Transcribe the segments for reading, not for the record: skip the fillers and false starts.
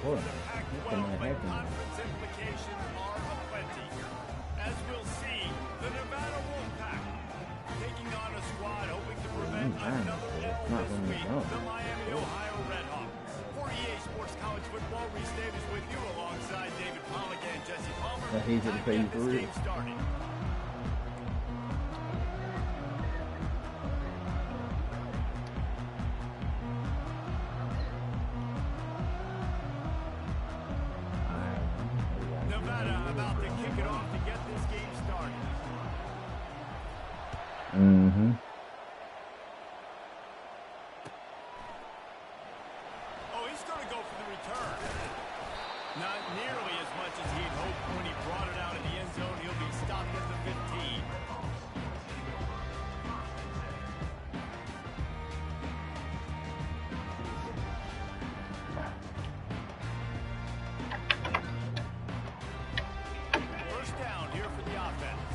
with a Pac-12, but conference implications are aplenty. As we'll see, the Nevada Wolfpack taking on a squad hoping to prevent another L this week, the Miami, Ohio Redhawks. For EA Sports College Football, Reese Davis with you alongside David Pollack and Jesse Palmer. Time to get this game started. Nevada about to kick it off to get this game started. Oh, he's going to go for the return. Not nearly as much as he'd hoped when he brought it out of the end zone. He'll be stopped at the 15. First down here for the offense.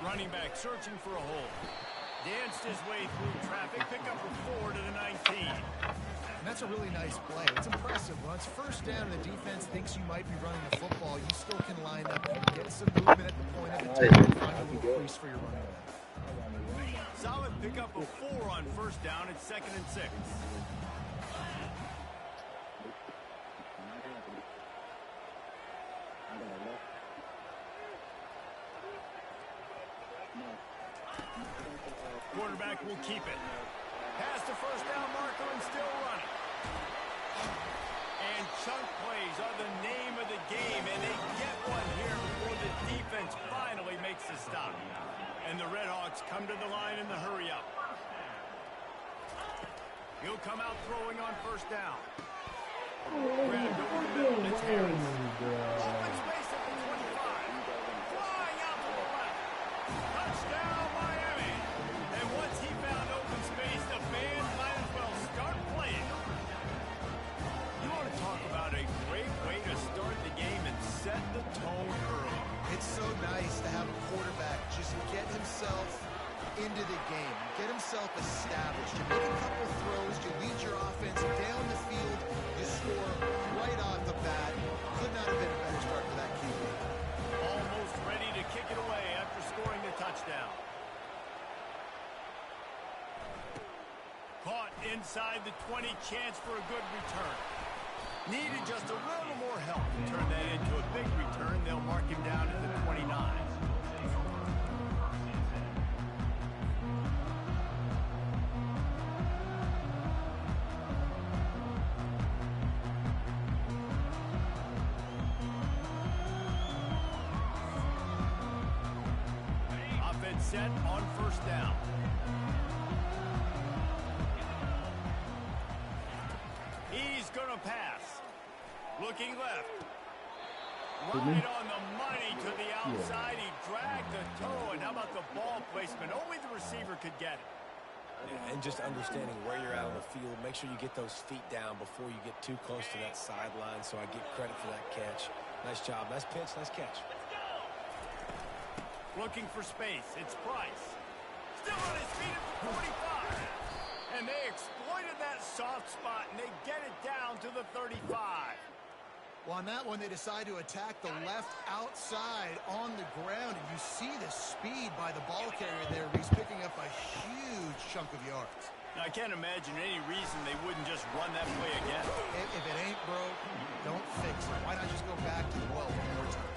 Running back searching for a hole. Danced his way through traffic, pick up a 4 to the 19. And that's a really nice play. It's impressive. Once first down and the defense thinks you might be running the football, you still can line up and get some movement at the point of attack and find a little crease for your running back. Solid pick up a 4 on first down. It's 2nd and 6. Quarterback will keep it. Past the first down marker and still running. And chunk plays are the name of the game, and they get one here before the defense finally makes the stop. And the Redhawks come to the line in the hurry up. He'll come out throwing on first down. Grabbed over the middle, it's Harris. Open space at the 25. Flying out to the left. Touchdown, Miami. And once he found open space, the fans might as well start playing. You want to talk about a great way to start the game and set the tone early. It's so nice to have a quarterback just get himself into the game, get himself established. You make a couple throws, you lead your offense down the field, you score right off the bat. Could not have been a better start for that QB. Almost ready to kick it away after scoring the touchdown. Caught inside the 20, chance for a good return. Needed just a little more help to turn that into a big return. They'll mark him down at the 29. Offense set on first down. He's going to pass. Looking left. Right on the money to the outside. He dragged the toe. And how about the ball placement? Only the receiver could get it. Yeah, and just understanding where you're at on the field. Make sure you get those feet down before you get too close to that sideline. So I get credit for that catch. Nice job. Nice pitch. Nice catch. Looking for space. It's Price. Still on his feet at the 45. And they exploited that soft spot, and they get it down to the 35. Well, on that one, they decide to attack the left outside on the ground, and you see the speed by the ball carrier there. He's picking up a huge chunk of yards. Now, I can't imagine any reason they wouldn't just run that play again. If it ain't broke, don't fix it. Why not just go back to the well one more time?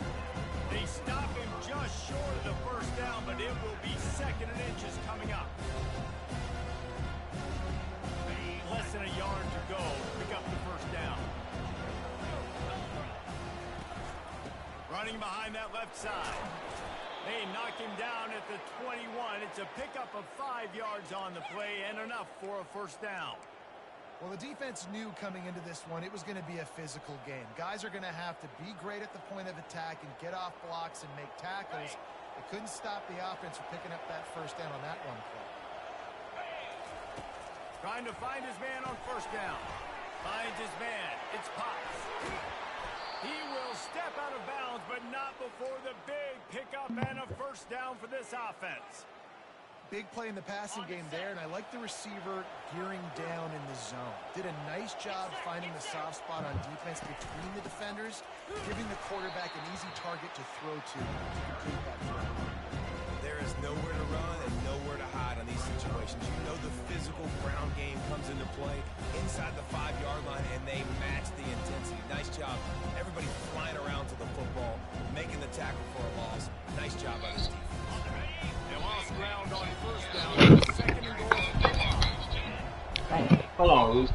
They stop him just short of the first down, but it will be 2nd and inches coming up. Less than a yard to go. Pick up the first down. Running behind that left side. They knock him down at the 21. It's a pickup of 5 yards on the play and enough for a first down. Well, the defense knew coming into this one it was going to be a physical game. Guys are going to have to be great at the point of attack and get off blocks and make tackles. They couldn't stop the offense from picking up that first down on that one play. Trying to find his man on first down. Finds his man. It's Potts. He will step out of bounds, but not before the big pickup and a first down for this offense. Big play in the passing game there, and I like the receiver gearing down in the zone. Did a nice job finding the soft spot on defense between the defenders, giving the quarterback an easy target to throw to complete that throw. There is nowhere to run and nowhere to hide on these situations. You know the physical ground game comes into play inside the 5-yard line, and they match the intensity. Nice job. Everybody flying around to the football, making the tackle for a loss. Nice job by this defense. They lost ground on first down. Second and goal. Hold on, Luke.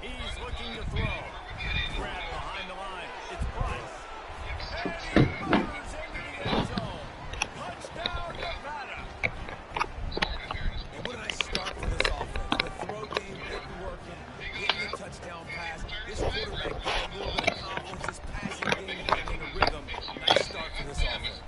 He's looking to throw. Grab behind the line. It's Price. And he moves into the end zone. Touchdown, Nevada. And what a nice start for this offense. The throw game getting working, getting the touchdown pass. This quarterback got a little bit of confidence. This passing game getting in a rhythm. Nice start for this offense.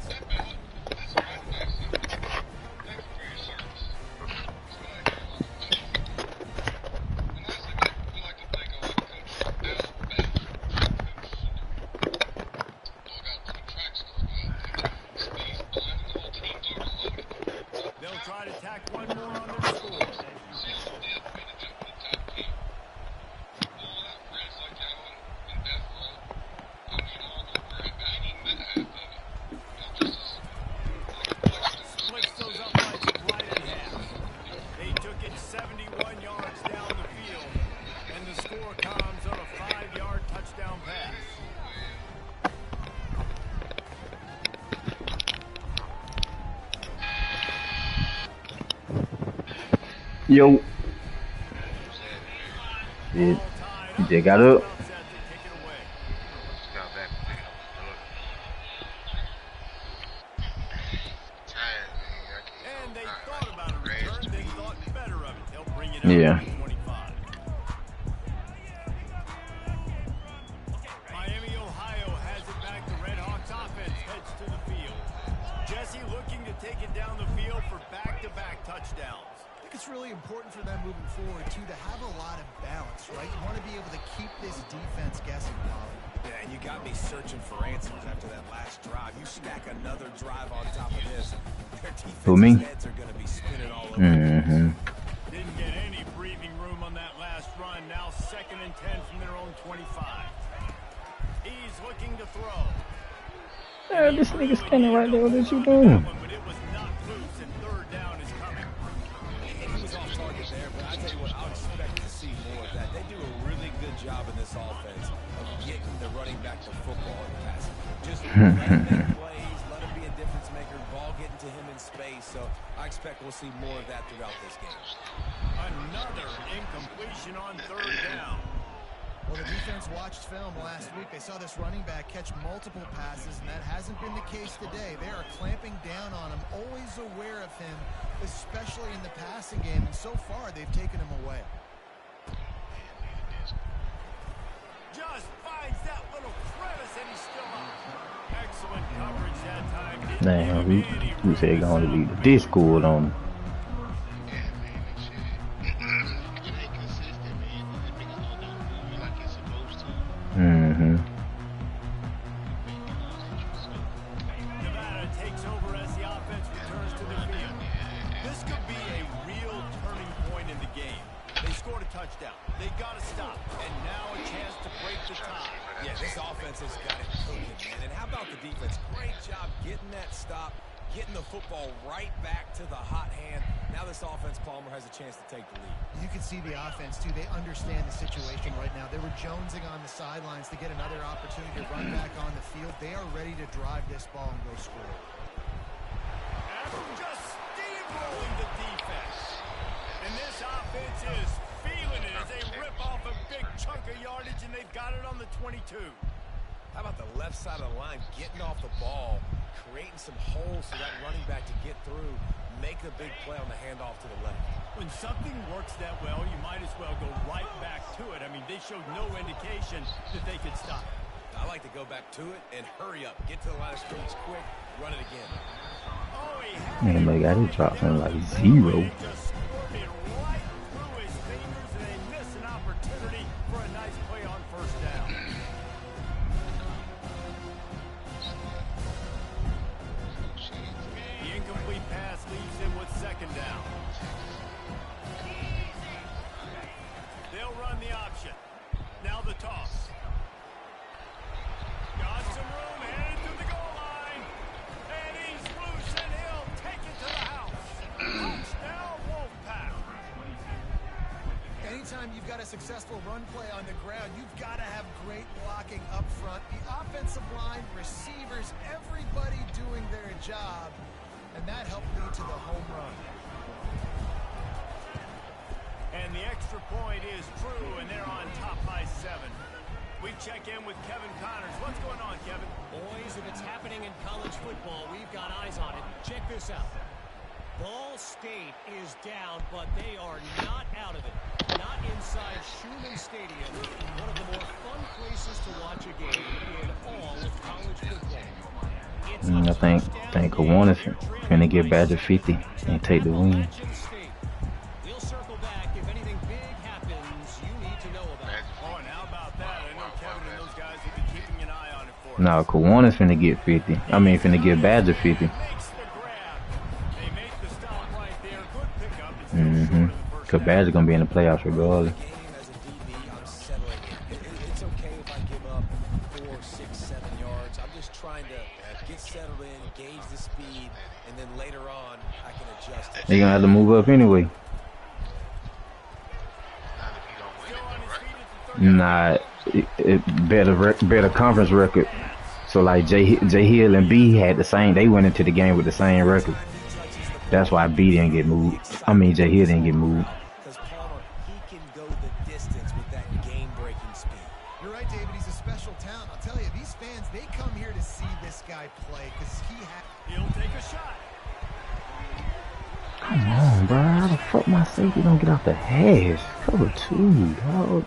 They'll try to tack one more on their score. Splits those uprights right in half. They took it 71 yards down the field, and the score comes on a 5-yard touchdown pass. Yo. Shit. He just got up. And they thought about a return. They thought better of it. They'll bring it up Yeah. to 25. Miami, Ohio has it back. The Red Hawks offense heads to the field. Jesse looking to take it down the field for back-to-back touchdowns. I think it's really important for them moving forward, too, to have a lot of balance, right? You want to be able to keep this defense guessing, Colin. Yeah, and you got me searching for answers after that last drive. You stack another drive on top of this. Their Who, me? defense's heads are going to be spinning all over. Didn't get any breathing room on that last run. Now 2nd and 10 from their own 25. He's looking to throw. This nigga standing right there. What is you doing? But it was not loose, and 3rd down is coming. And he was off target there, but I tell you what, I'll expect to see more of that. They do a really good job in this offense of getting the running back the football and passing. Just let him make plays, let him be a difference maker, ball getting to him in space. So I expect we'll see more of that throughout this game. Another incompletion on 3rd down. Well, the defense watched film last week. They saw this running back catch multiple passes, and that hasn't been the case today. They are clamping down on him, always aware of him, especially in the passing game. And so far, they've taken him away. Just finds that little crevice, and he's still up. Excellent coverage that time. Didn't Damn, give him any we room said to gonna stop. leave the Discord on. Nevada takes over as the offense returns to the field. This could be a real turning point in the game. They scored a touchdown. They got to stop. And now a chance to break the tie. Yeah, this offense has got it cooking, man. And how about the defense? Great job getting that stop, getting the football right back to the hot hand. Now this offense, Palmer, has a chance to take the lead. You can see the offense, too. They understand the situation right now. They were jonesing on the sidelines to get another opportunity to run back on the field. They are ready to drive this ball and go score. And just steamrolling the defense. And this offense is feeling it as they rip off a big chunk of yardage, and they've got it on the 22. How about the left side of the line getting off the ball, creating some holes for that running back to get through, make the big play on the handoff to the left. When something works that well, you might as well go right back to it. I mean, they showed no indication that they could stop it. I like to go back to it and hurry up. Get to the line of scrimmage quick, run it again. Oh, he had Man, it they got it running dropped down from like the field, 0. and he just squirted right through his fingers, and they miss an opportunity for a nice play on 1st down. The incomplete a successful run play on the ground, you've got to have great blocking up front. The offensive line, receivers, everybody doing their job, and that helped lead to the home run. And the extra point is true, and they're on top by 7. We check in with Kevin Connors. What's going on, Kevin? Boys, if it's happening in college football, we've got eyes on it. Check this out. Ball State is down, but they are not out of it. Not inside Schumann Stadium, one of the more fun places to watch a game in all of college football. I think Kawan's finna get Badger 50 and take the win. We'll circle back if anything big happens you need to know about. Oh, and how about that? I know Kevin and those guys will be keeping an eye on it for us. No, Kawan's finna get 50. I mean, finna get Badger 50. Cause Badger gonna be in the playoffs regardless. It's okay if I give up 4, 6, 7 yards. I'm just trying to get settled in, gauge the speed, and then later on I can adjust. They gonna have to move up anyway. Nah, it better conference record. So like J Hill and B had the same. They went into the game with the same record. That's why B didn't get moved. I mean J Hill didn't get moved. Because Palmer, he can go the distance with that game-breaking speed. You're right, David. He's a special talent. I'll tell you, these fans, they come here to see this guy play because he'll take a shot. Come on, bro. How the fuck my safety don't get off the hash? Cover 2, dog.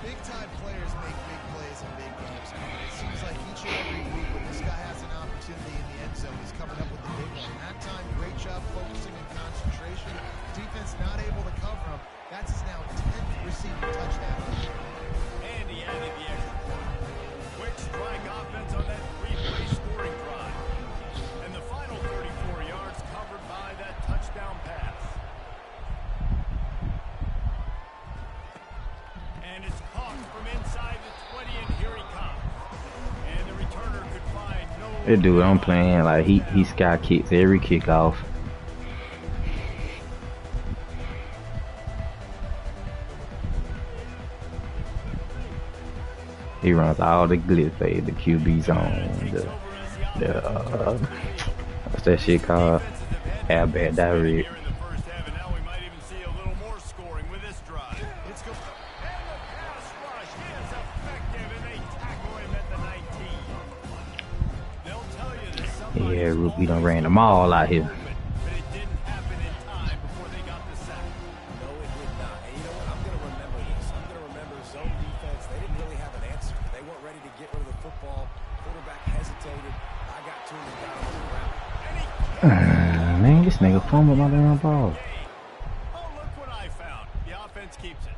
Big-time players make big plays in big games. It seems like each and every week when this guy has an opportunity in the end zone, he's coming up with the big one. That time, great job focusing and concentration. Defense not able to cover him. That's his now 10th receiving touchdown. And he added the extra point. Quick strike offense on that 3-play scoring drive. And the final 34 yards covered by that touchdown pass. And it's caught from inside the 20, and here he comes. And the returner could find no... That dude I'm playing, like, he sky kicks every kickoff. He runs all the glitz phase, the QB zone, what's that shit called? Airbag direct. Here in the first half, and now we might even see a little more scoring with this drive. It's go. And the pass rush is effective, and they tackle him at the 19. They'll tell you that somebody... Yeah, we done ran them all out here. But it didn't happen in time before they got the sack. No, it did not. And you know what? I'm going to remember this. I'm going to remember zone defense. They didn't really have an answer. They weren't ready to get rid of the football. Quarterback hesitated. I got to him and got him on the ground. Man, this nigga fumbled my damn ball. Oh, look what I found. The offense keeps it.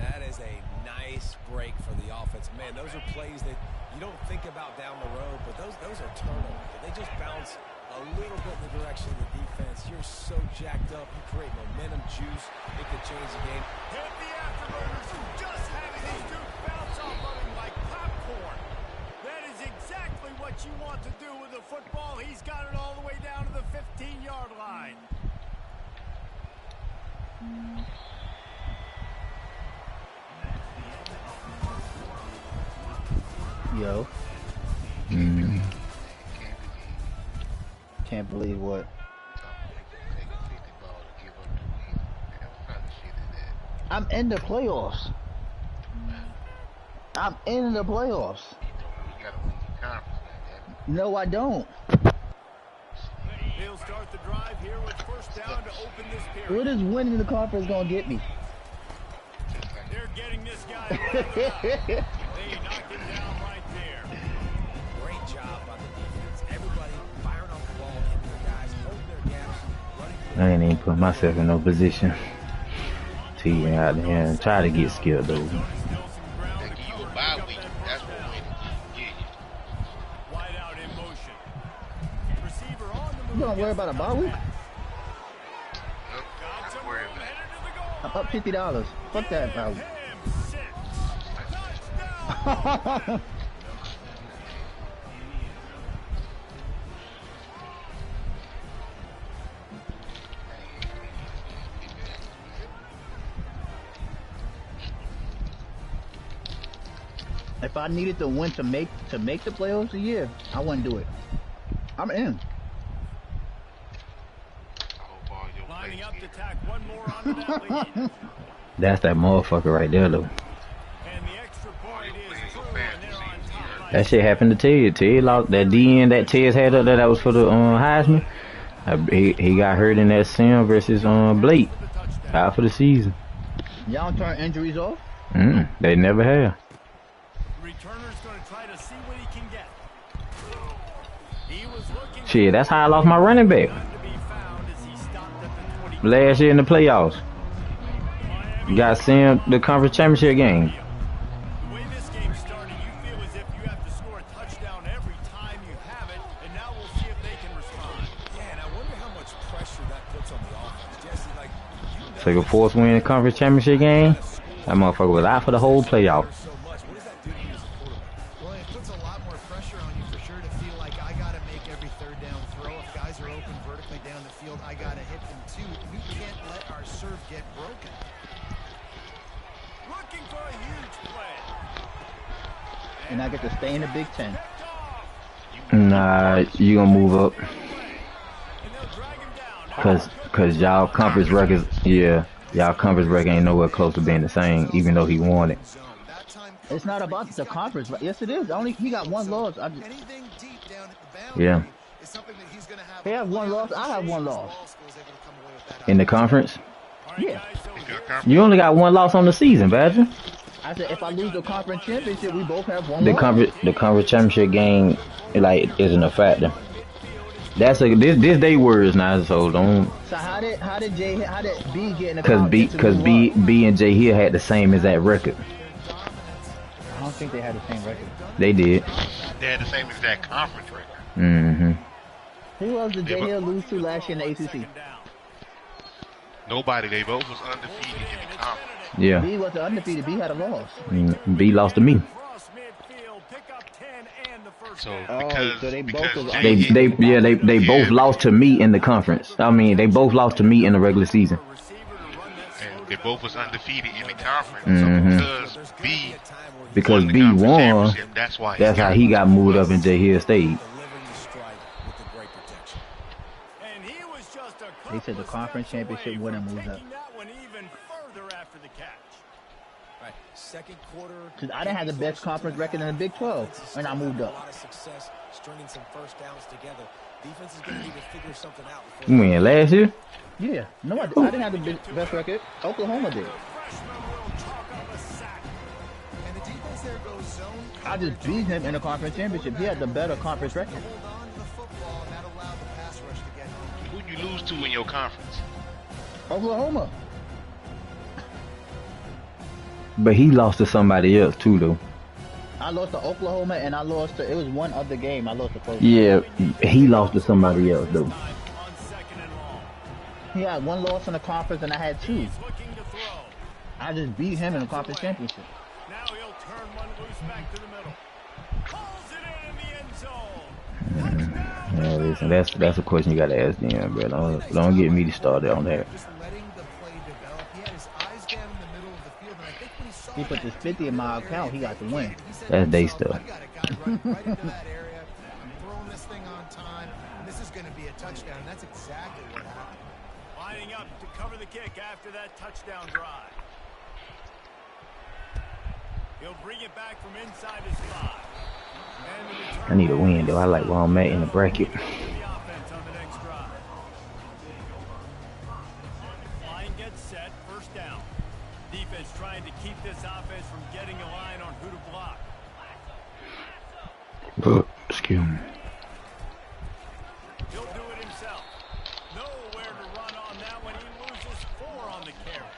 That is a nice break for the offense. Man, those are plays that you don't think about down the road, but those are turnovers. They just bounce a little bit in the direction of the defense. You're so jacked up. You create momentum juice. It could change the game. Hit the afterburners, just having these dudes bounce off of him like popcorn. That is exactly what you want to do with the football. He's got it all the way down to the 15-yard line. Yo. Can't believe what? I'm in the playoffs. I'm in the playoffs. No, I don't. They'll start the drive here with first down to open this period. What is winning the conference gonna get me? They're getting this guy loaded up. They knock him down right there. Great job by the defense. Everybody firing off the ball, hitting their guys, holding their gaps, running. I ain't even put myself in no position to even out there and try to get skilled though. You don't worry about a bye week? I'm up $50. Fuck that bye week. If I needed to win to make the playoffs a year, I wouldn't do it. I'm in. Lining up to tack one more onto that lead. That's that motherfucker right there, though. And the extra point is true, and they're on top. That shit happened to Ted. Ted lost that DN that Ted's had up there that was for the Heisman. He got hurt in that sim versus Blake. Out for the season. Y'all turn injuries off? They never have. Returner's going to try to see what he can get. He was looking Shit, that's how I lost my running back. to be found as he stopped at the 20. Last year in the playoffs. Got sim the conference championship game. The way this game started, you feel as if you have to score a touchdown every time you have it, and now we'll see if they can respond. Yeah, and I wonder how much pressure that puts on the offense. Jesse, like, you know Take a force win conference championship game. That motherfucker was out for the whole playoff. so much. What does that do to you as a quarterback? Well, it puts a lot more pressure on you for sure to feel like I got to make every third down throw. If guys are open vertically down the field, I got to hit them too. We can't let our serve get broken. Looking for a huge play. And I get to stay in the Big Ten. Nah, you gonna move up. And they'll drag him down. Cause y'all conference records, yeah, y'all conference record ain't nowhere close to being the same, even though he won it. That time, It's not about the conference. Yes, it is. He got one loss. anything deep down at the boundary Yeah. is something that he's going to have. They have one loss. I have one loss. Ball school is able to come away with that In the conference, Yeah. you only got one loss on the season, Badger. I said if I lose the conference championship, we both have one loss. The conference championship game, like, isn't a factor. This they words now, so don't. So how did B get in the Cause B and J Hill had the same exact record. I don't think they had the same record. They did. They had the same exact conference record. Mm-hmm. Who else did J Hill lose to last year in the ACC? Nobody. They both was undefeated in the conference. Yeah. B was undefeated. B had a loss. B lost to me. Cross midfield, pick up 10 and the first So down. because so they both was They both lost to me in the conference. I mean, they both lost to me in the regular season. and they both was undefeated in the conference. Mhm. So Because the B conference won, championship, that's why how he got moved up and J Hill stayed. Delivering the strike with the great protection. And he was just a They said the couple conference steps away championship winner from moves up. taking that one even further after the catch. Right, second quarter. Because I didn't have the best conference record in the Big 12, and I moved A up. lot of success stringing some first downs together. Defense is going to need to figure something out. You win last year? Yeah, no, I didn't have the best record. Oklahoma did. Freshman will chalk up a sack. And the defense there goes zone. I just beat him in the conference championship. He had the better conference record. Hold on to the football, and that allowed the pass rush to get home. Who'd you lose to in your conference? Oklahoma. But he lost to somebody else too, though. I lost to Oklahoma, and I lost to, it was one other game. I lost to first. Yeah, he lost to somebody else though. On second and long. He had one loss in the conference, and I had two. He's looking to throw. I just beat him in the conference championship. Now he'll turn one loose back to the middle. Pulls it in the end zone. Touchdown. Yeah, listen, that's a question you gotta ask them, bro. Don't get me started on that. Just letting the play develop. He had his eyes down in the middle of the field, and I think when he saw He put this 50 in my account. He got the win. he said That's to they himself, stuff. I got a guy right into that area. I'm throwing this thing on time, and this is going to be a touchdown. And that's exactly what happened. Lining up to cover the kick after that touchdown drive. He'll bring it back from inside his 5. And the return I need a win though. I like where I'm at in the bracket. the offense on the next drive. Line gets set, first down. Defense trying to keep this offense from getting a line on who to block. Excuse me. He'll do it himself. Nowhere to run on that one. He loses 4 on the carry.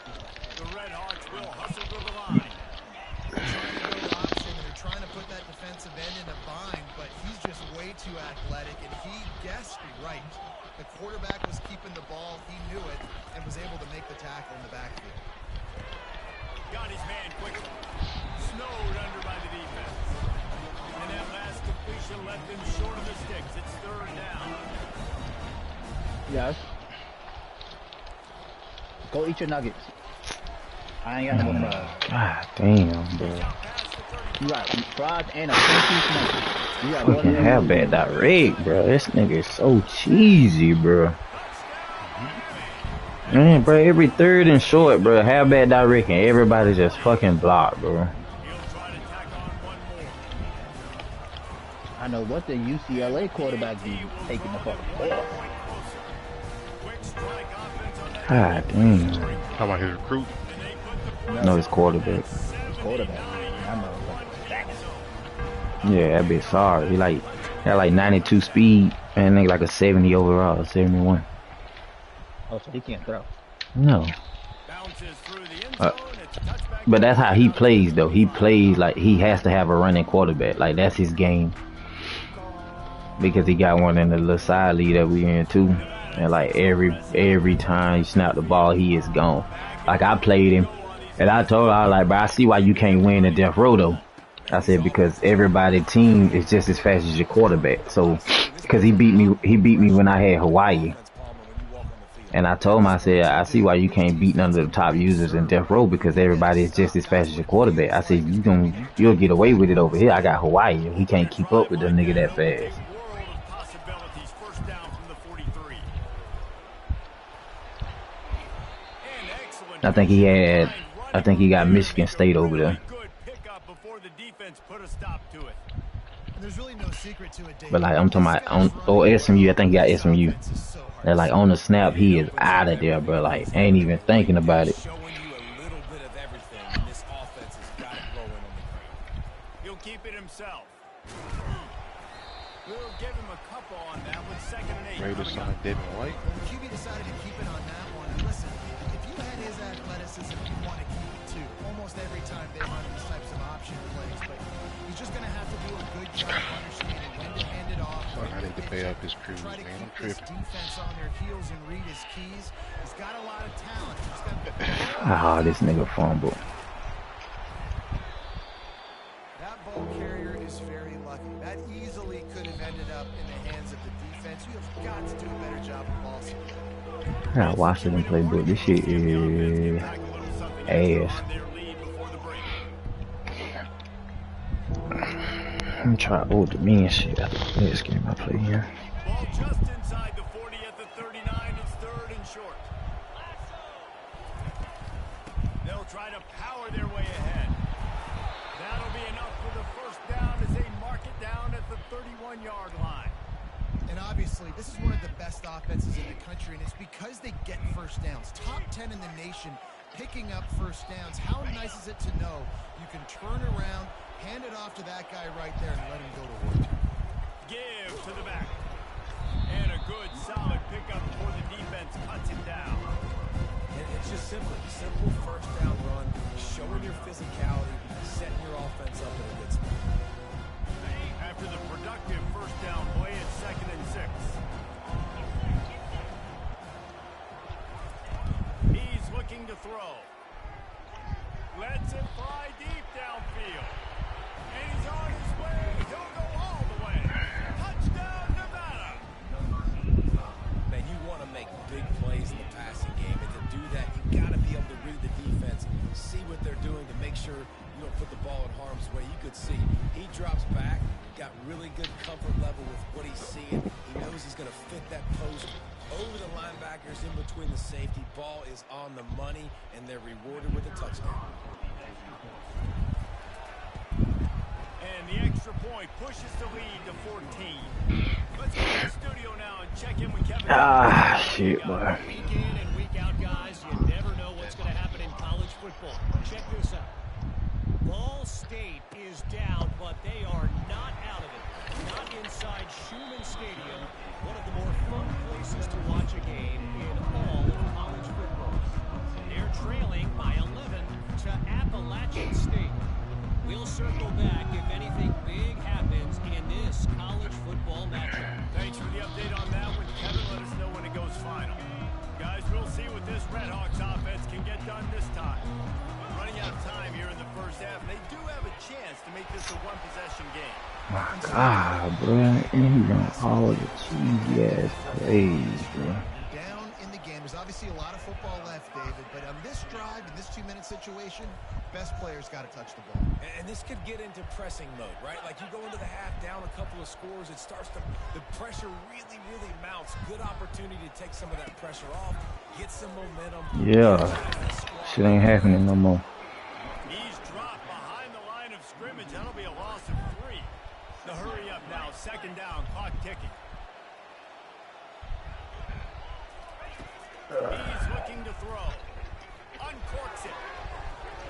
The Red Hawks will hustle to the line. Trying to go option. They're trying to put that defensive end in a bind, but he's just way too athletic, and he guessed right. The quarterback was keeping the ball. He knew it and was able to make the tackle in the backfield. Got his man quickly. Snowed under by the defense. And that last completion left him short of the sticks. It's third down. Yes. Go eat your nuggets. I ain't got no fries. God damn, bro. Past the 30. You got fries and a 10-piece nugget. You got more Fucking than halfback direct, bro. This nigga is so cheesy, bro. Man, bro, every third and short, bro, halfback direct, and everybody just fucking blocked, bro. I know what the UCLA quarterback be taking the fuck off. God damn. How about his recruit? No, it's quarterback. His quarterback. I know. Yeah, that bitch sorry. He had like 92 speed, and nigga like a 70 overall, 71. Oh, so he can't throw. No. But that's how he plays, though. He plays like he has to have a running quarterback. Like, that's his game. Because he got one in the little side lead that we in, too. And, like, every time he snap the ball, he is gone. Like, I played him, and I told her, I was like, bro, I see why you can't win in death row, though. I said, because everybody's team is just as fast as your quarterback. So, because he beat me when I had Hawaii. And I told him, I said, I see why you can't beat none of the top users in death row, because everybody is just as fast as your quarterback. I said, you'll get away with it over here. I got Hawaii, and he can't keep up with the nigga that fast. I think he got Michigan State over there. There's really no secret to it, But like I'm talking about SMU, I think he got SMU. They're like on the snap, he is out of there, bro. Like ain't even thinking about it. Showing you a little bit of everything, and this offense has got it rolling on the ground. He'll keep it himself. We'll give him a couple on that with 2nd and 8. Raiders signed Devin White. The QB decided to keep it on that one. And listen, if you had his athleticism, you want to keep it too. Almost every time they run these types of option plays, but he's just going to have to do a good job understanding when to hand it off. So I need to pay up his crews, Try to man. I'm keep this tripping. defense on their heels and read his keys. He's got a lot of talent. He's got This nigga fumble. that ball carrier is very lucky. That easily could have ended up in the hands of the defense. You have got to do a better job of ball security. I gotta watch it in playbook. This shit is ass. I'm trying old Dominion shit after the last game I played here. Ball just inside the 40 at the 39. It's 3rd and short. They'll try to power their way ahead. That'll be enough for the first down as they mark it down at the 31-yard line. And obviously, this is one of the best offenses in the country, and it's because they get first downs. Top 10 in the nation picking up first downs. How nice is it to know you can turn around, hand it off to that guy right there, and let him go to work. Give to the back. And a good, solid pickup before the defense cuts it down. And it's just simple first down run, showing your physicality, setting your offense up in a good spot. After the productive first down play, it's 2nd and 6. He's looking to throw. Lets it fly deep downfield. And he's on his way. He'll go all the way. Touchdown, Nevada. Man, you want to make big plays in the passing game, and to do that, you got to be able to read the defense, see what they're doing to make sure you don't put the ball in harm's way. You could see he drops back, got really good comfort level with what he's seeing. He knows he's going to fit that post over the linebackers in between the safety. Ball is on the money, and they're rewarded with a touchdown. And the extra point pushes the lead to 14. Let's go to the studio now and check in with Kevin. Shit, boy. Week in and week out, guys, you never know what's going to happen in college football. Check this out. Ball State is down, but they are not out of it. Not inside Schumann Stadium, one of the more fun places to watch a game in all of college football. They're trailing by 11 to Appalachian State. We'll circle back if anything big happens in this college football matchup. Thanks for the update on that one, Kevin. Let us know when it goes final. Guys, we'll see what this Redhawks offense can get done this time. Running out of time here in the first half, and they do have a chance to make this a one-possession game. My God, bro. And he run all the cheesy ass plays, bro. Down in the game. There's obviously a lot of football left, David, but on this drive, in this 2-minute situation, best player's got to touch the ball. And this could get into pressing mode, right? Like you go into the half down a couple of scores, it starts to, the pressure really, really mounts. Good opportunity to take some of that pressure off, get some momentum. Yeah, shit ain't happening no more. He's dropped behind the line of scrimmage. That'll be a loss of 3. The hurry up now, 2nd down, clock ticking. He's looking to throw. Uncorks it.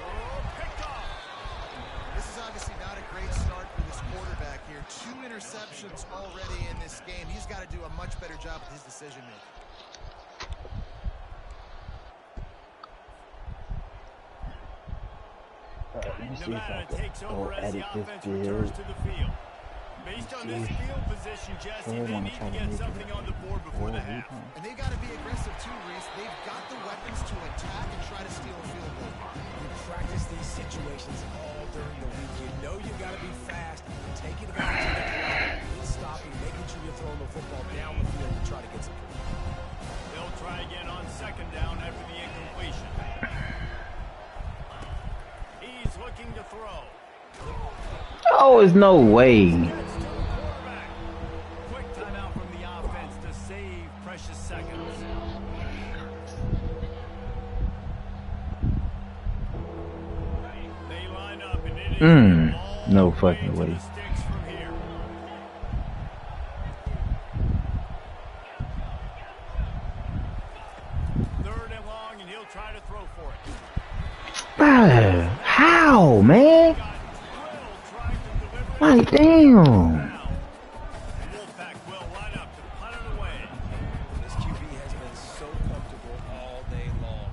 Oh, picked off. This is obviously not a great start for this quarterback here. 2 interceptions already in this game. He's got to do a much better job with his decision making. Let me see if I Nevada takes can over as edit the this offense build. returns to the field. Based on this field position, Jesse, they need to get something on the board before the half. And they've got to be aggressive too, Reese. They've got the weapons to attack and try to steal a field goal. You practice these situations all during the week. You know you got to be fast, taking advantage of the clock, stopping, making sure you're throwing the football down the field to try to get some points. They'll try again on 2nd down after the incompletion. He's looking to throw. Oh, there's no way. Quick timeout from the offense to save precious seconds. They line up and it is No fucking way. sticks from here. Third and long, and he'll try to throw for it. How, man? Like, damn. Wolfpack will line up to punt it away. This QB has been so comfortable all day long.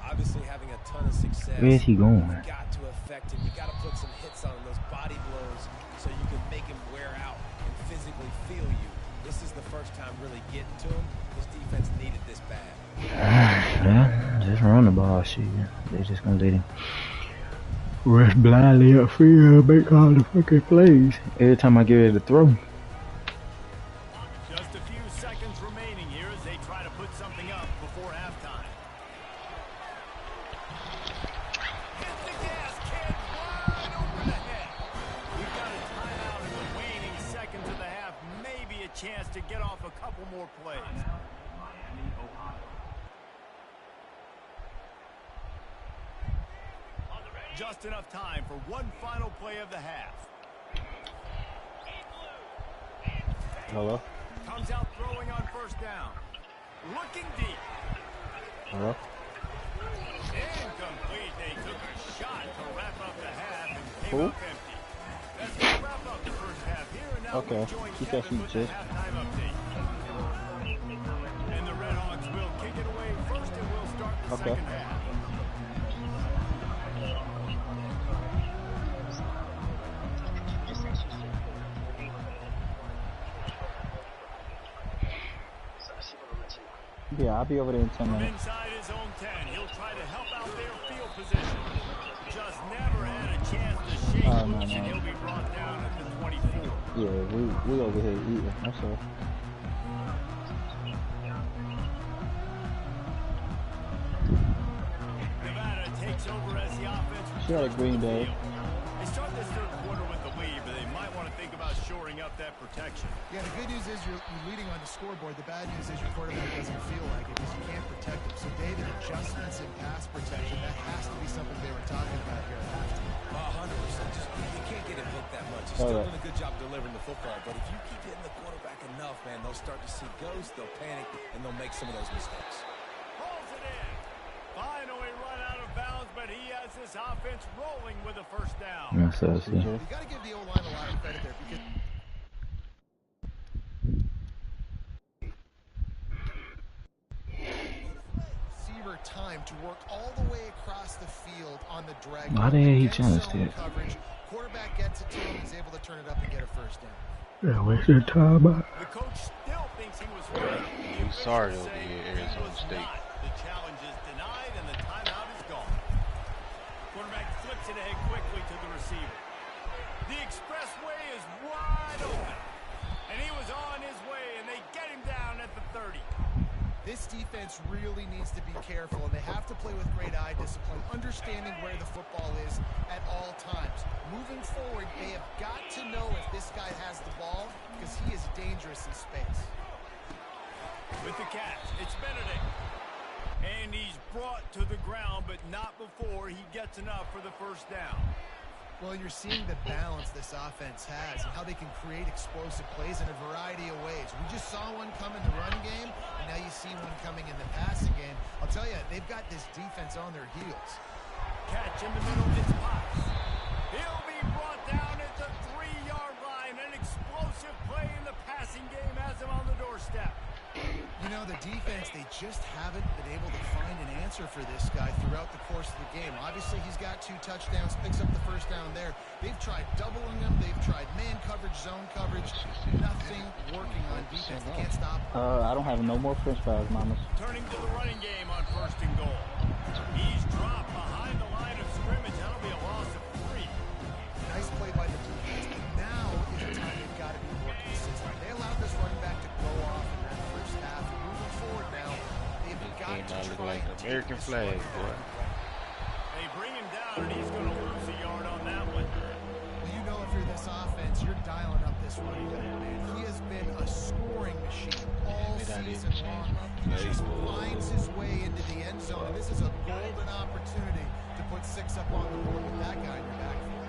Obviously having a ton of success. Where's he going? You've got to affect him. You got to put some hits on him, those body blows, so you can make him wear out and physically feel you. This is the first time really getting to him. This defense needed this bad. Yeah, just run the ball, shit. They just gonna let him rush blindly upfield, make all the fucking plays. Every time I get ready to throw. Just a few seconds remaining here as they try to put something up before halftime. Hit the gas, kid. Wide over the head. We've got a timeout in the waning seconds of the half. Maybe a chance to get off a couple more plays. Just enough time for one final play of the half. Hello? Comes out throwing on 1st down. Looking deep. Hello? Incomplete. They took a shot to wrap up the half and came Who? up empty. That's going to wrap up the first half here. And now Okay. we join Keep that Kevin heat, with the Jess. halftime update. And the Redhawks will kick it away first and we'll start the Okay. second half. Yeah, I'll be over there in 10 From minutes. inside his own 10, he'll try to help out their field position. Just never had a chance to shake Oh, no, loose, and no. he'll be brought down at the 24. Yeah, we over here eating. That's all. Nevada takes over as the offense She had a returns to green the day. field. They start this third quarter with the lead, but they might want to think about shoring up that protection. Yeah, the good news is you're leading on the scoreboard. The bad news is your quarterback doesn't feel like it because you can't protect him. So, David, adjustments in pass protection, that has to be something they were talking about here at halftime. 100%. Just, you can't get him hit that much. He's still doing a good job delivering the football. But if you keep hitting the quarterback enough, man, they'll start to see ghosts, they'll panic, and they'll make some of those mistakes. Pulls it in. Finally run out of bounds, but he has this offense rolling with a 1st down. That's us, yeah. You got to give the O-line a lot of credit there because receiver time to work all the way across the field on the drag. Why the hell he Against challenged zone it? coverage. Quarterback gets it to him. He's able to turn it up and get a 1st down. Yeah, waste your time out. The coach still thinks he was right. I'm sorry it'll be Arizona State. The challenge is denied and the timeout is gone. Quarterback flips it ahead quickly to the receiver. The expressway is wide open. And he was on his way, and they get him down at the 30. This defense really needs to be careful, and they have to play with great eye discipline, understanding where the football is at all times. Moving forward, they have got to know if this guy has the ball, because he is dangerous in space. With the catch, it's Benedict. And he's brought to the ground, but not before he gets enough for the first down. Well, you're seeing the balance this offense has and how they can create explosive plays in a variety of ways. We just saw one come in the run game, and now you see one coming in the passing game. I'll tell you, they've got this defense on their heels. Catch in the middle, it's Potts. He'll be brought down at the 3-yard line. An explosive play in the passing game has him on the doorstep. You know, the defense, they just haven't been able to find an answer for this guy throughout the course of the game. Obviously, he's got 2 touchdowns, picks up the first down there. They've tried doubling him. They've tried man coverage, zone coverage. Nothing working on defense. They can't stop him. I don't have no more French fries, mamas. Turning to the running game on 1st and goal. He's dropped behind the line of scrimmage. That'll be a loss of 3. Nice play by the defense. But now is the time they've got to be more consistent. They allowed this running back to go off in that first half. And moving forward now, they've got to try like to American flag, boy. They bring him down, and he's going to lose a yard on that one. Well, you know, if you're this offense, you're dialing up this running back, man. He has been a scoring machine all season long. He just finds his way into the end zone, and this is a golden opportunity to put 6 up on the board with that guy in your backfield.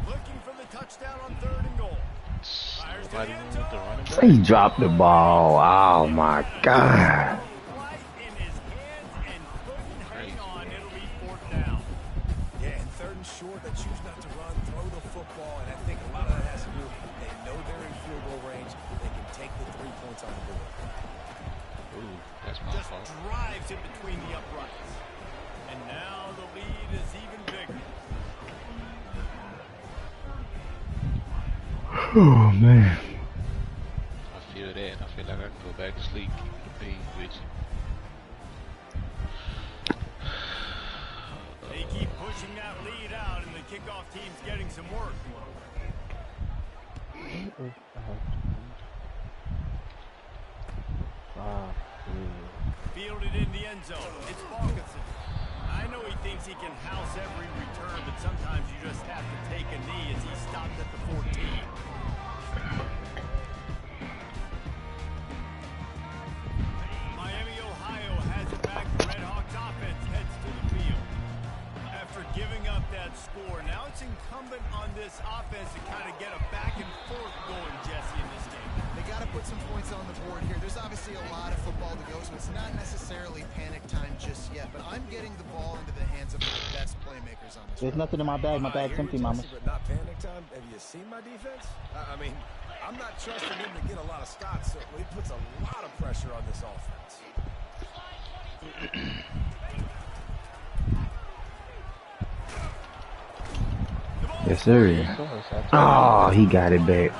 Looking for the touchdown on 3rd and goal. Fires to the end zone. He dropped the ball. Oh my God. Right in his hands and couldn't hang on. It'll be 4th down. Yeah, and 3rd and short, they choose not to run, throw the football, and I think a lot of that has to do with they know they're in field goal range. They can take the 3 points on the board. Ooh, that's my Just fault. drives it between the uprights. And now the lead is even bigger. Oh man. I feel that. I feel like I can go back to sleep, keep the pain with you. They keep pushing that lead out, and the kickoff team's getting some work. Fielded in the end zone. It's Falkinson. I know he thinks he can house every return, but sometimes you just have to take a knee as he stopped at the 14. Miami, Ohio has it back. The Red Hawks offense heads to the field. After giving up that score, now it's incumbent on this offense to kind of get a back and forth going, Jesse, in this game. They got to put some points on the board here. There's obviously a lot of football to go, so it's not necessarily panic time just yet. But I'm getting the ball into the hands of my best playmakers on this. There's nothing in my bag. My bag's empty, mamas. But not panic time. Have you seen my defense? I mean, I'm not trusting him to get a lot of stops, so he puts a lot of pressure on this offense. Yes, sir. Oh, he got it back.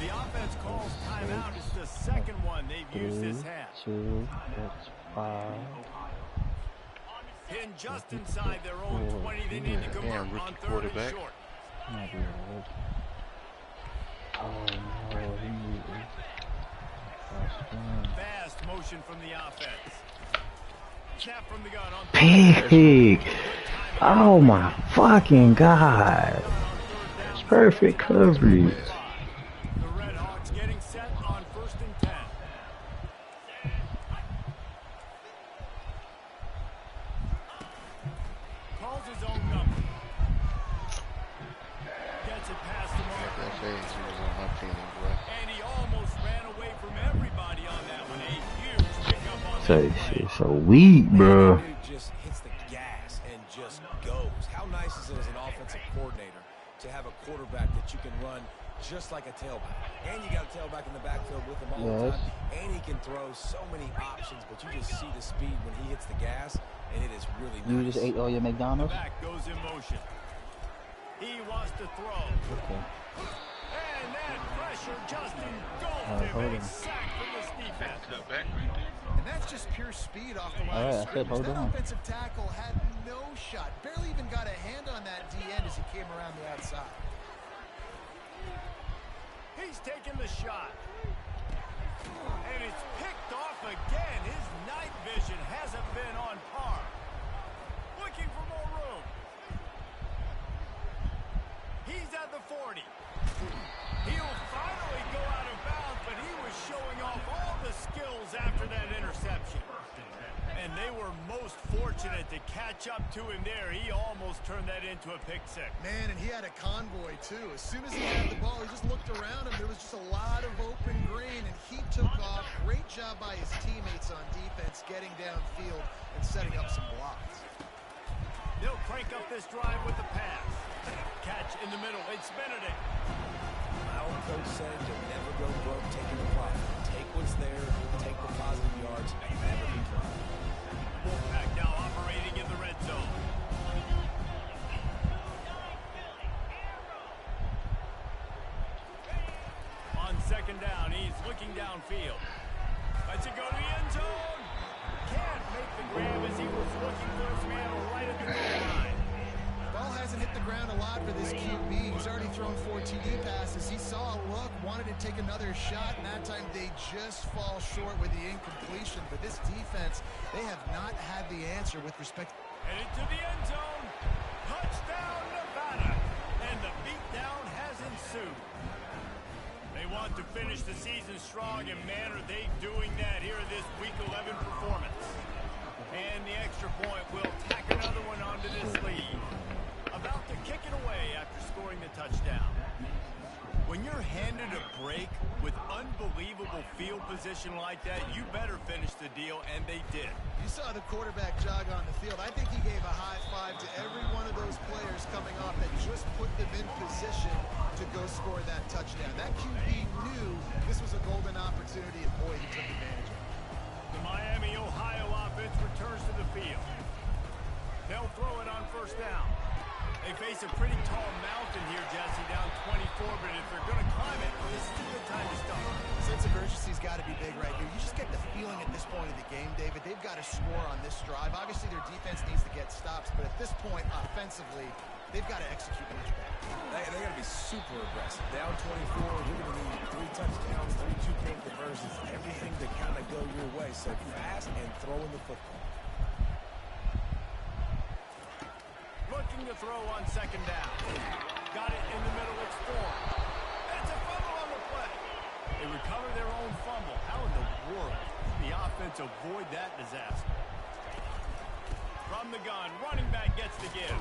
The offense calls timeout. It's the second one they've used this half. 2, that's 5. Pinned just inside their own 20. They need to convert Damn, rookie on 3rd and quarterback. short. Might be right. Oh no, he needs it. Fast motion from the offense. Snap from the gun on Pig. Oh my fucking God. Perfect coverage. The Red Hawks getting set on 1st and 10. Calls his own number. Gets it past the marker. That face, he was on my team, bro. And he almost ran away from everybody on that one. A huge pickup on So that play. shit so weak, bro. Dude just hits the gas and just goes. How nice is it as an offensive coordinator to have a quarterback that you can run just like a tailback? And you got a tailback in the backfield with him all the Yes. time. And he can throw so many options, but you just see the speed when he hits the gas, and it is really You nice. just ate all your McDonald's? Back goes in motion. He wants to throw. Okay. And that pressure just engulfed him. hold And him. a sack from this defense. Cut back right there. And And that's just pure speed off the line All right, of I said scrimmage. hold That on. offensive tackle had no shot. Barely even got a hand on that D end as he came around the outside. He's taking the shot. And it's picked off again. His night vision hasn't been on par. Looking for more room. He's at the 40. He'll finally go out of bounds, but he was showing off all the skills after that interception. And they were most fortunate to catch up to him there. He almost turned that into a pick six. Man, and he had a convoy, too. As soon as he had the ball, he just looked around him. There was just a lot of open green, and he took off. Great job by his teammates on defense, getting downfield and setting up some blocks. They'll crank up this drive with the pass. Catch in the middle. It's Benedict. My old coach said you'll never go broke taking the profit. Take what's there, take the positive yards, and never be broke. Wolfpack now operating in the red zone. On second down, he's looking downfield. Lets it go to the end zone. Can't make the grab as he was looking for his man right at the goal line. Ball hasn't hit the ground a lot for this QB. He's already thrown 4 TD passes. He saw a look, wanted to take another shot, and that time they just fall short with the incompletion. But this defense, they have not had the answer with respect. Headed to the end zone. Touchdown, Nevada. And the beatdown has ensued. They want to finish the season strong, and man, are they doing that here in this Week 11 performance. And the extra point will tack another one onto this lead. About to kick it away after scoring the touchdown. When you're handed a break with unbelievable field position like that, you better finish the deal, and they did. You saw the quarterback jog on the field. I think he gave a high five to every one of those players coming off that just put them in position to go score that touchdown. That QB knew this was a golden opportunity, and boy, he took advantage of it. The Miami, Ohio offense returns to the field. They'll throw it on first down. They face a pretty tall mountain here, Jesse, down 24, but if they're going to climb it, this is a good time to start. The sense of urgency's got to be big right here. You just get the feeling at this point of the game, David, they've got to score on this drive. Obviously, their defense needs to get stops, but at this point, offensively, they've got to execute much better. They got to be super aggressive. Down 24, you're going to need 3 touchdowns, 3 two-point conversions, everything to kind of go your way. So fast and throwing the football. Looking to throw on second down. Got it in the middle. It's Ford. It's a fumble on the play. They recover their own fumble. How in the world did the offense avoid that disaster? From the gun, running back gets the give.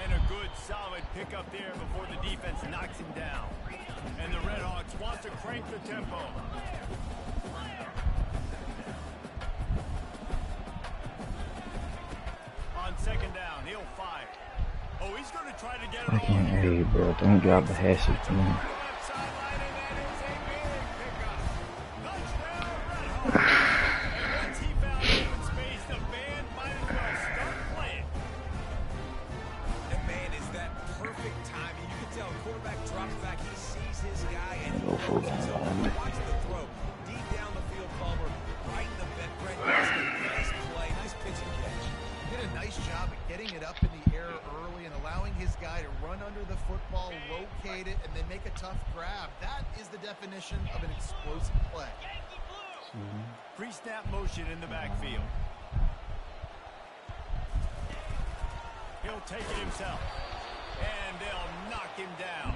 And a good, solid pickup there before the defense knocks him down. And the Redhawks want to crank the tempo. On second down, he'll fire. Oh, he's going to try to get it all Fucking here. hey, bro, don't drop the hatchet, man. Left sideline, and that is a big pickup. Touchdown, Redhawks. And once he found open space, the band might as well start playing. And man, is that perfect timing. You can tell quarterback drops back. He sees his guy and he throws it. So watch the throw. Deep down the field, Palmer. Right in the bed. Brett, nice play. Nice pitch and catch. Did a nice job of getting it up in the air early and allowing his guy to run under the football, locate it, and then make a tough grab. That is the definition of an explosive play. Pre-snap motion in the backfield. He'll take it himself. And they'll knock him down.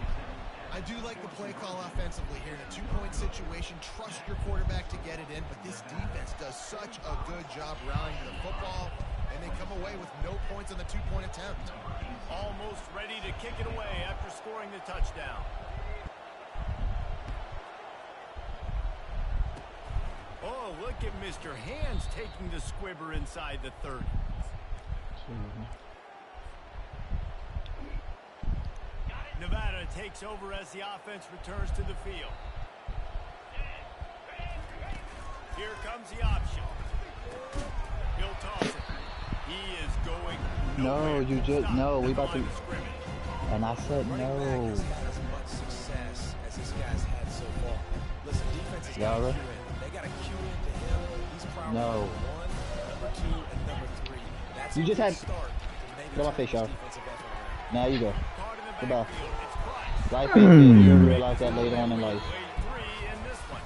I do like the play call offensively here. In a 2-point situation, trust your quarterback to get it in, but this defense does such a good job rallying to the football, and they come away with no points on the 2-point attempt. Almost ready to kick it away after scoring the touchdown. Oh, look at Mr. Hands taking the squibber inside the 30. Nevada takes over as the offense returns to the field. Here comes the option. He'll toss it. He is going No, nowhere. you just Stop no. at We the about to. line of scrimmage. And I said Running back no. has had as much success as this guy's had so far. Listen, defense is Y'all got to ready? cue in. They got to cue into him. He's No. Number 2 and number 3. That's You a just good had. start to maybe Get off turn face, this y'all. defensive effort around. Now you go. Caught in the Goodbye. backfield. It's Price. Life ain't fair. You'll realize that later on in life. Played 3 in this one.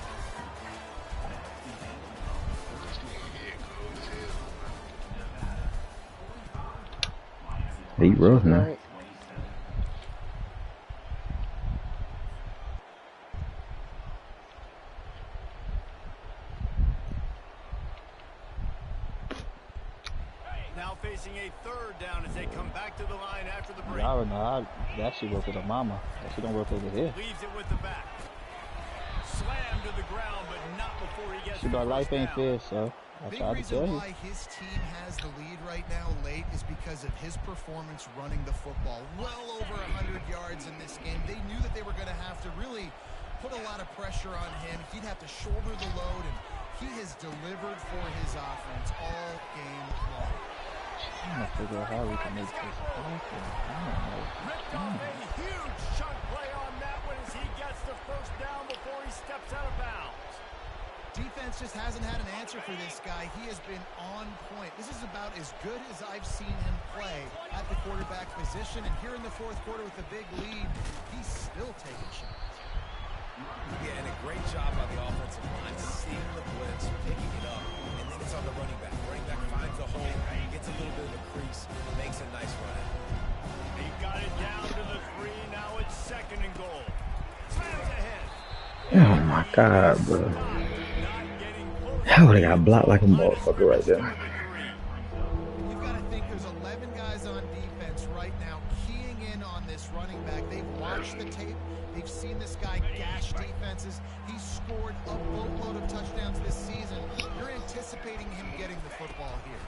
He rough now. Alright. Now facing a third down as they come back to the line after the break. I don't know. That she work with her mama. That she don't work over here. Leaves it with the back. Slammed to the ground, but not before he gets She the got life first ain't down. fair, so I Big tried to reason tell you. why his team has the lead right now late is because of his performance running the football. Well over 100 yards in this game. They knew that they were going to have to really put a lot of pressure on him. He'd have to shoulder the load, and he has delivered for his offense all game long. I'm gonna figure out how we can make this happen. I Ripped don't off know. a huge chunk play on that one as he gets the first down before he steps out of bounds. Defense just hasn't had an answer for this guy. He has been on point. This is about as good as I've seen him play at the quarterback position. And here in the fourth quarter with a big lead, he's still taking shots. Yeah, and a great job by the offensive line, seeing the blitz, picking it up, and then it's on the running back. Running back finds a hole, gets a little bit of a crease, makes a nice run. He got it down to the 3. Now it's second and goal. Slams ahead. Oh my God, bro. Not getting close. I would have got blocked like a motherfucker right there. You've got to think there's 11 guys on defense right now keying in on this running back. They've watched the tape. They've seen this guy gash defenses. He's scored a boatload of touchdowns this season. You're anticipating him getting the football here.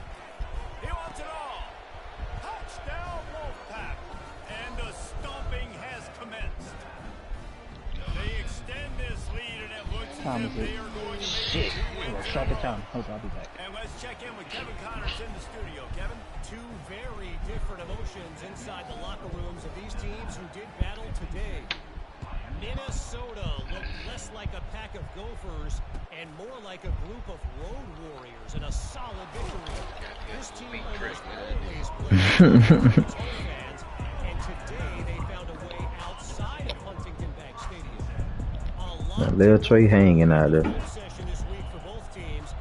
He wants it all. Touchdown, Wolfpack. And the stomping has commenced. They extend this lead, and it looks as Time if is they it? are going to make Shit. it 2 wins in a Start the row. time. Hold on, I'll be back. And let's check in with Kevin Connors in the studio. Kevin? 2 very different emotions inside the locker rooms of these teams who did battle today. Minnesota looked less like a pack of Gophers and more like a group of road warriors in a solid victory. This team almost always plays its home fans, and today they found a way outside of Huntington Bank Stadium. A lot Little Trey hanging out there. session this week for both teams,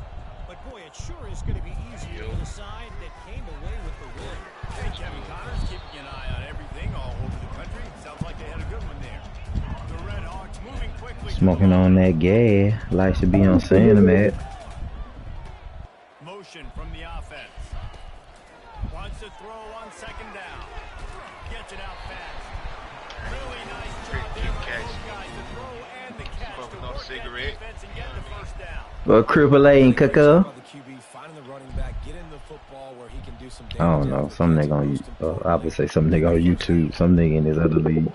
but boy, it sure is going to be easier for the side that came away with the win. Hey, Kevin Connors, keeping an eye on everything all over the country. Sounds like they had a good one there. The Red Hawks moving quickly. Smoking on that gas. Like to be on Cinnamon. Motion from the offense. Wants to throw on second down. Gets it out fast. Really nice job there by both guys. The throw and the catch to Smoking on work that cigarette. defense and get the first down. But Cripple A ain't Cuckoo. By the QB, finding the running back, getting the football where he can do some damage. I don't know. Some nigga on I would say some nigga on YouTube. Some nigga in his other league.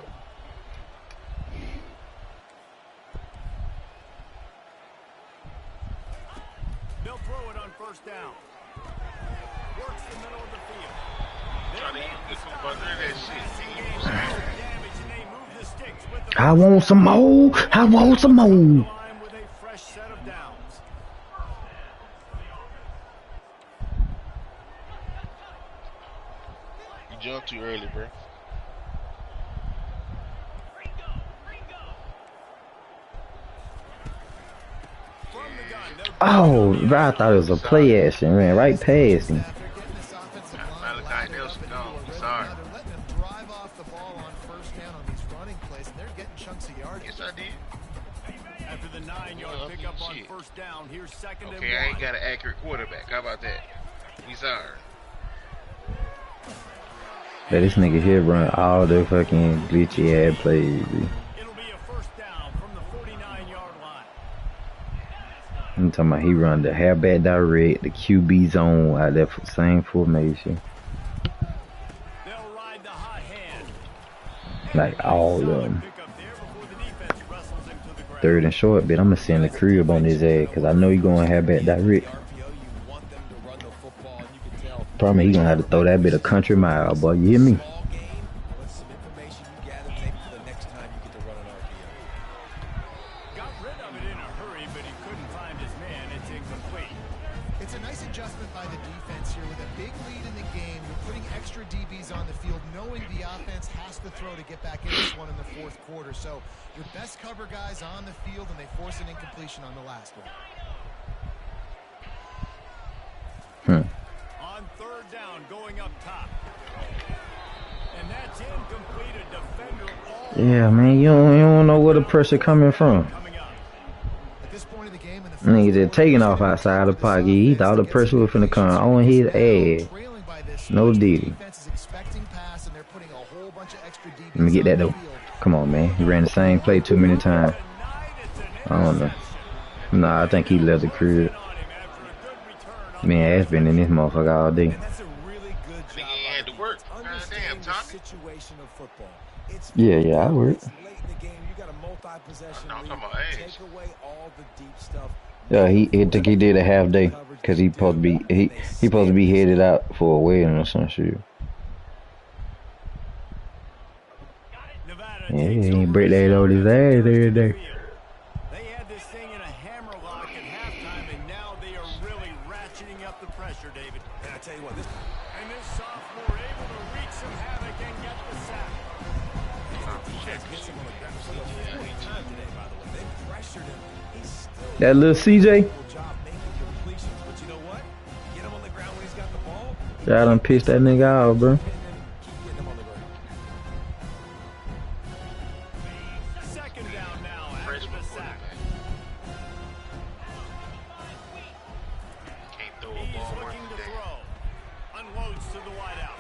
They'll throw it on first down. Works the middle of the field. Trying to eat the computer that shit. Damage, and they move the sticks with the I want some more. I want some more. line with a fresh set of downs. You jumped too early, bro. From the gun, they'll Oh, bro, I thought it was a play action. Ran right past him. They're getting this offensive line Malachi laddered up Nelson and gone. into a rhythm Sorry. now. They're letting them drive off the ball on first down on these running plays, and they're getting chunks of yardage. Yes, I did. after the 9-yard Well, pickup on shit. first down. Here's second and Okay, I ain't one. got an accurate quarterback. How about that? We sorry. But this nigga here run all the fucking glitchy ass plays. B. It'll be a first down from the 49-yard line. I'm talking about he run the halfback direct, the QB zone out there for same formation. They'll ride the hot hand. Like all of them. Pickup there before the defense wrestles him to the ground. Third and short, but I'm gonna send the crib on his ass because I know he going halfback direct. RPO, you want them to run the football, and you can tell. Probably he gonna have to throw that bit of country mile, boy. You hear me? Small game, but some information you gather maybe for the next time you get to run an RPO. Got rid of it in a hurry, but he couldn't find his man. It's incomplete. nice adjustment by the defense here with a big lead in the game. You're putting extra DBs on the field, knowing the offense has to throw to get back in this one in the fourth quarter. So your best cover guys on the field, and they force an incompletion on the last one. On third down, going up top. And that's incomplete. A defender all Yeah, man, you don't know where the pressure coming from. coming up. At this point of the game, in the Nigga just taking off outside the pocket. He thought the pressure was finna come on his ass. trailing by this No much, the deal. defense is expecting pass, and they're putting a whole bunch of extra DBs Let me get that on the though. field. Come on, man. He ran the same play too many times. I don't know. Nah, I think he left the crib. Man, ass been in this motherfucker all day. And that's a really good job. Nigga ain't had to work. Understand Goddamn, the Tommy. situation of football. It's Yeah, I work. it's late in the game. You got a multi-possession No, I'm lead. talking about age. Take away all the deep stuff. Yeah, he think he did a half day because he supposed to be he supposed to be headed out for a wedding or some shit. Nevada Yeah, takes he over ain't break that as on his offense ass returns every to the day. field. They had this thing in a hammerlock at halftime, and now they are really ratcheting up the pressure, David. And I tell you what, this sophomore able to wreak some havoc and get the sack. Defense gets him on the ground for the fourth time today, by the way. They pressured him. He's still That little CJ, job making completions, but you know what? Get him on the ground when he's got the ball. I done pissed that nigga out, bro. And then keep getting him on the ground. Second down now after Freshman the sack. quarterback. Can't throw a He's ball worth looking a to day. throw. Unloads to the wideout.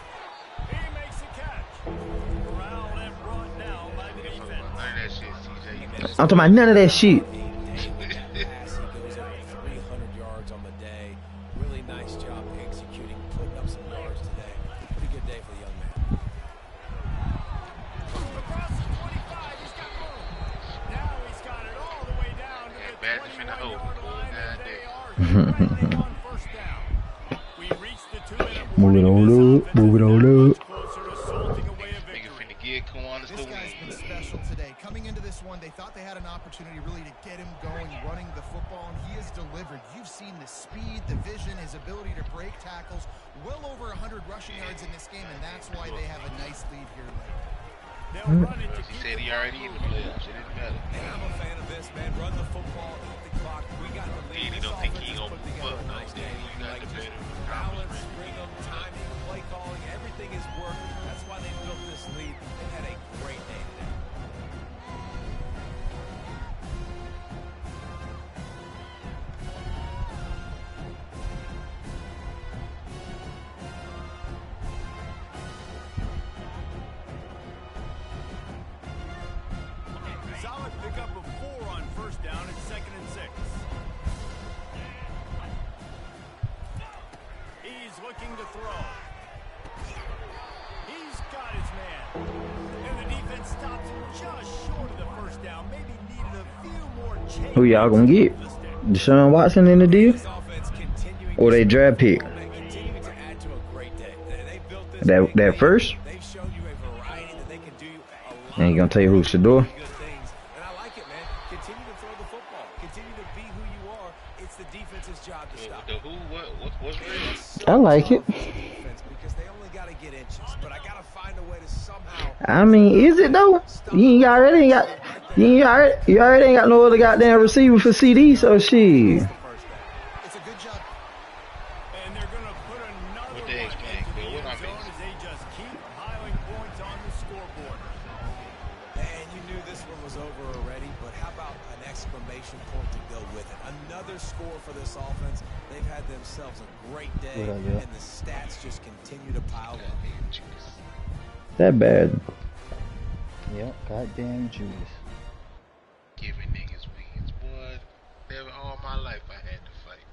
He makes a catch. Corralled and brought down by the None defense. of that shit, CJ. I'm talking about none of that shit. Pass, he goes over 300 yards on the day. Really nice job executing, putting up some yards today. Pretty good day for the young man. Across the 25, he's got room. Now he's got it all the way down to the Badger finna hope. 21-yard line, and they Goddamn. are threatening on first down. We reached the 2-minute Move it warning, on and this up, move it offense is on now up. much closer to salting away a Nigga victory. finna give Kiwanis This the guy's been win. special today. Coming into this one, they thought they had an opportunity really to get him going, running the football, and he has delivered. You've seen the speed, the vision, his ability to break tackles. Well over 100 rushing yards in this game, and that's why they have a nice lead here late. They'll run it to He keep said the he already in the playoffs. It didn't matter. And I'm a fan of this, man. Run the football, eat the clock. We got the lead. He This don't think offense he has gonna put move together up. a No, nice then game. you got Like the just better balance, accomplishment. rhythm, timing, play calling. Everything has worked. That's why they built this lead. They've had a great day today. Solid pickup of 4 on first down and 2nd and 6. He's looking to throw. He's got his man. And the defense stops him just short of the first down. Maybe needed a few more changes. Who y'all gonna get? Deshaun Watson in the deal? This offense continuing Or they draft pick? continuing to add to a great day. They built this That big lead. first? They've shown you a variety that they can do a lot Ain't gonna tell you who Shador? good things. And I like it, man. Continue to throw the football. Continue to be who you are. It's the defense's job to stop. The who? What's real? I like it. Defense, because they only got to get inches, but I got to find a way to somehow. I mean, is it though? You already ain't got you already ain't got no other goddamn receiver for CD, so shit. It's a good job. And they're going to put another What they one expect, into the man? What end zone offense? as they just keep piling points on the scoreboard. And you knew this one was over already, but how about an exclamation point to go with it? Another score for this offense. They've had themselves a great day, What up, yeah? and the stats just continue to pile up. That bad. Yep, goddamn Judas. Giving niggas wins, boy. Never all my life I had to fight.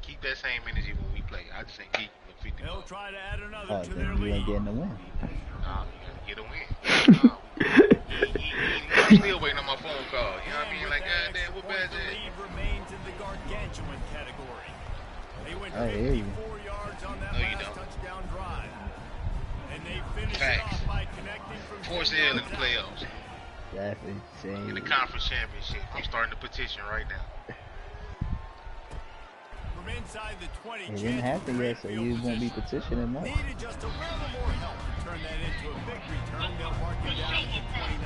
Keep that same energy when we play. I just ain't keep the 50 They'll bucks. try to add another Oh, to their then you ain't lead. getting the win. Nah, you gotta get a win. I'm still waiting on my phone call. You know what I mean? Like, goddamn, what bad The is lead remains in the gargantuan category. They went I hear you. 54 yards on that No, you last don't. touchdown drive. And they finished it Facts. off by connecting from Force 10 L in yards the out. playoffs. That's In the insane. conference championship. I'm starting the petition right now. inside the 20. It didn't happen yet, so you won't be petitioning much. Needed just a little more help to turn that into a big return. They'll mark him down at the 29.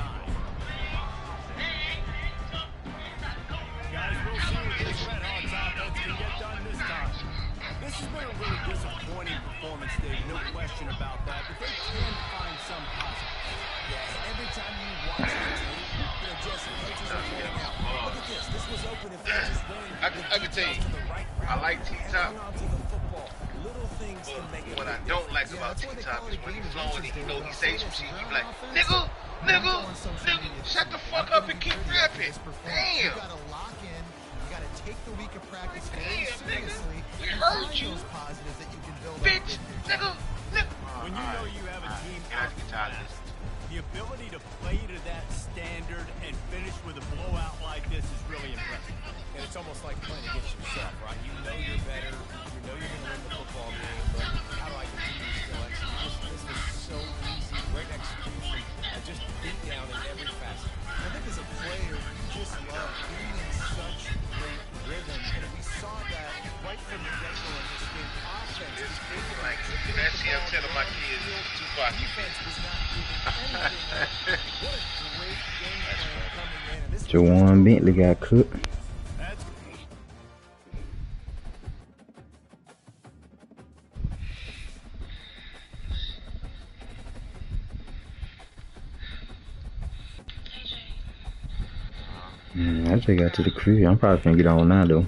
Guys, we'll see what this Red Hawks offense can get done this time. This has been a really disappointing performance, Dave. No question about that. But they can find some positives. Yeah, every time you watch the team, you know, Jesse, coaches are pointing out, look at this. This was open if they just learned I can tell you, I like T-Top. What I don't like about T-Top is when he's flowing, he know he says some shit, he be like, nigga, shut the fuck up and keep rapping. Damn. You gotta lock in. You gotta take the week of practice very Damn, seriously. nigga. We heard you. Those positives that you can build Bitch, nigga. When you know you have a team out the ability to play to that standard and finish with a blowout like this is really impressive. And it's almost like playing against yourself, right? You know you're better. You know you're going to win the football game, but how do I continue to still execute? This was so easy. Great execution. Just beat down in every facet. I think as a player, you just love being in such great rhythm. And we saw that right from the get-go in this game. Offense is bringing Like, that's him telling my kids, Tupac, you defense was not giving anything up. What a great game plan coming in. And this was Jawan Bentley got cooked. That's I just got to the crib. I'm probably finna get on now though.